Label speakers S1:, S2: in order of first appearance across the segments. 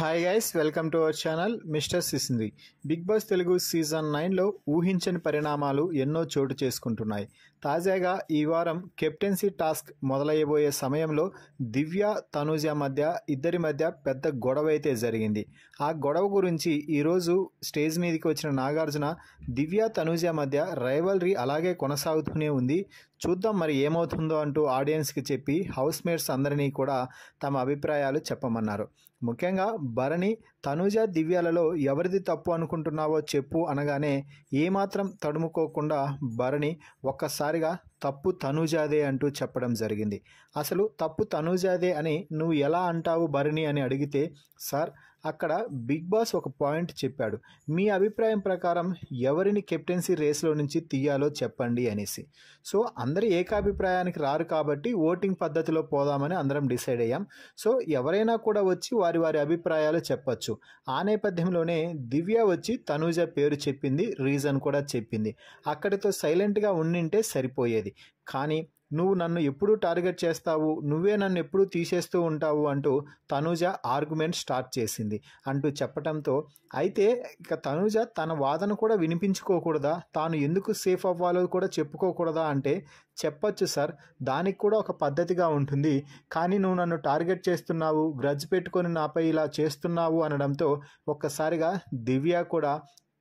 S1: Hi guys, welcome to our channel mister Sisindri. Big boss Telugu season 9లో ఊహించని పరిణామాలు ఎన్నో చోటు చేసుకుంటున్నాయి. తాజాగా ఈ వారం కెప్టెన్సీ టాస్క్ మొదలయ్యబోయే సమయంలో దివ్య, తనూజ ఇద్దరి మధ్య పెద్ద గొడవ అయితే జరిగింది. ఆ గొడవ గురించి ఈరోజు స్టేజ్ మీదకి వచ్చిన నాగార్జున దివ్య, తనూజ మధ్య రైవల్రీ అలాగే కొనసాగుతూనే ఉంది, చూద్దాం మరి ఏమవుతుందో అంటూ ఆడియన్స్కి చెప్పి హౌస్ మేట్స్ అందరినీ కూడా తమ అభిప్రాయాలు చెప్పమన్నారు. ముఖ్యంగా భరణి, తనూజ, దివ్యాలలో ఎవరిది తప్పు అనుకుంటున్నావో చెప్పు అనగానే ఏమాత్రం తడుముకోకుండా భరణి ఒక్కసారిగా తప్పు తనూజాదే అంటూ చెప్పడం జరిగింది. అసలు తప్పు తనూజాదే అని నువ్వు ఎలా అంటావు భరణి అని అడిగితే, సార్ అక్కడ బిగ్ బాస్ ఒక పాయింట్ చెప్పాడు, మీ అభిప్రాయం ప్రకారం ఎవరిని కెప్టెన్సీ రేస్లో నుంచి తీయాలో చెప్పండి అనేసి. సో అందరూ ఏకాభిప్రాయానికి రారు కాబట్టి ఓటింగ్ పద్ధతిలో పోదామని అందరం డిసైడ్ అయ్యాం. సో ఎవరైనా కూడా వచ్చి వారి వారి అభిప్రాయాలు చెప్పచ్చు. ఆ నేపథ్యంలోనే దివ్య వచ్చి తనూజ పేరు చెప్పింది, రీజన్ కూడా చెప్పింది. అక్కడితో సైలెంట్గా ఉండింటే సరిపోయేది. కానీ నువ్వు నన్ను ఎప్పుడూ టార్గెట్ చేస్తావు, నువ్వే నన్ను ఎప్పుడూ తీసేస్తూ ఉంటావు అంటూ తనూజ ఆర్గ్యుమెంట్ స్టార్ట్ చేసింది అంటూ చెప్పడంతో, అయితే ఇక తనూజ తన వాదన కూడా వినిపించుకోకూడదా, తాను ఎందుకు సేఫ్ అవ్వాలో కూడా చెప్పుకోకూడదా అంటే, చెప్పొచ్చు సార్, దానికి కూడా ఒక పద్ధతిగా ఉంటుంది. కానీ నువ్వు నన్ను టార్గెట్ చేస్తున్నావు, గ్రడ్జ్ పెట్టుకొని నాపై ఇలా చేస్తున్నావు అనడంతో ఒక్కసారిగా దివ్య కూడా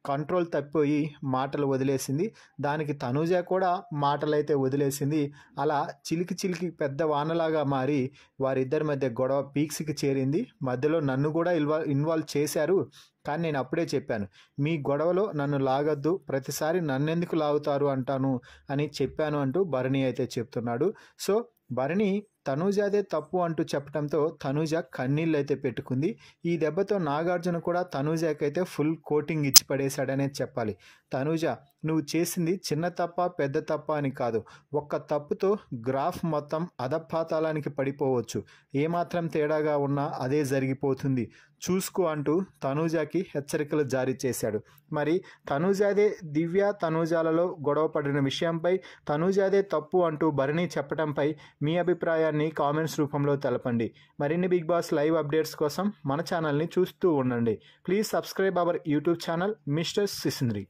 S1: కంట్రోల్ తప్పిపోయి మాటలు వదిలేసింది. దానికి తనూజ కూడా మాటలైతే వదిలేసింది. అలా చిలికి చిలికి పెద్ద వానలాగా మారి వారిద్దరి మధ్య గొడవ పీక్స్కి చేరింది. మధ్యలో నన్ను కూడా ఇన్వాల్వ్ చేశారు. కానీ నేను అప్పుడే చెప్పాను, మీ గొడవలో నన్ను లాగద్దు, ప్రతిసారి నన్నెందుకు లాగుతారు అంటాను అని చెప్పాను అంటూ భరణి అయితే చెప్తున్నాడు. సో భరణి తనూజాదే తప్పు అంటూ చెప్పడంతో తనూజ కన్నీళ్ళు అయితే పెట్టుకుంది. ఈ దెబ్బతో నాగార్జున కూడా తనూజకైతే ఫుల్ కోటింగ్ ఇచ్చి పడేశాడనే చెప్పాలి. తనూజ, నువ్వు చేసింది చిన్న తప్ప పెద్ద తప్ప అని కాదు, ఒక్క తప్పుతో గ్రాఫ్ మొత్తం అధపాతాళానికి పడిపోవచ్చు, ఏమాత్రం తేడాగా ఉన్నా అదే జరిగిపోతుంది, చూసుకో అంటూ తనూజకి హెచ్చరికలు జారీ చేశాడు. మరి తనూజాదే దివ్య, తనూజాలలో గొడవ పడిన విషయంపై తనూజాదే తప్పు అంటూ భరణి చెప్పడంపై మీ అభిప్రాయాన్ని కామెంట్స్ రూపంలో తెలపండి. మరిన్ని బిగ్ బాస్ లైవ్ అప్డేట్స్ కోసం మన ఛానల్ని చూస్తూ ఉండండి. Please subscribe our YouTube channel mister సిసింద్రి.